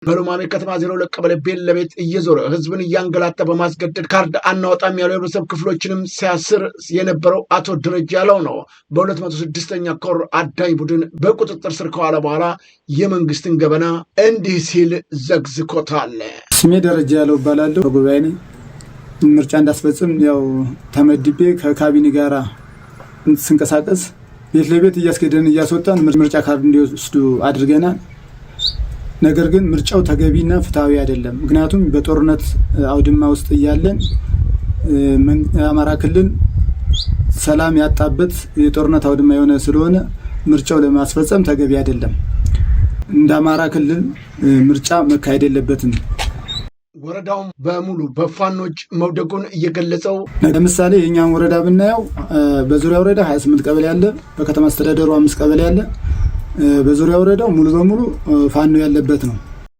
በሉማሜ ከተማ 02 ቀበሌ ቤት ለቤት እየዞረ ህዝብን እያንገላታ በማስገደድ ካርድ አናወጣም ያለው የህብረተሰብ ክፍሎችንም ሲያስር የነበረው አቶ ደረጃ ያለው ነው። በ206ኛ ኮር አዳኝ ቡድን በቁጥጥር ስር ከዋለ በኋላ የመንግስትን ገበና እንዲህ ሲል ዘግዝኮታል። ስሜ ደረጃ ያለው እባላለሁ። በጉባኤ ነኝ። ምርጫ እንዳስፈጽም ያው ተመድቤ ከካቢኔ ጋራ ስንቀሳቀስ ቤት ለቤት እያስገደን እያስወጣን ምርጫ ካርድ እንዲወስዱ አድርገናል። ነገር ግን ምርጫው ተገቢና ፍትሃዊ አይደለም። ምክንያቱም በጦርነት አውድማ ውስጥ እያለን አማራ ክልል ሰላም ያጣበት የጦርነት አውድማ የሆነ ስለሆነ ምርጫው ለማስፈጸም ተገቢ አይደለም። እንደ አማራ ክልል ምርጫ መካሄድ የለበትም። ወረዳው በሙሉ በፋኖች መውደቁን እየገለጸው ለምሳሌ የኛን ወረዳ ብናየው በዙሪያ ወረዳ 28 ቀበሌ ያለ፣ በከተማ አስተዳደሩ 5 ቀበሌ ያለ፣ በዙሪያ ወረዳው ሙሉ በሙሉ ፋኖ ያለበት ነው።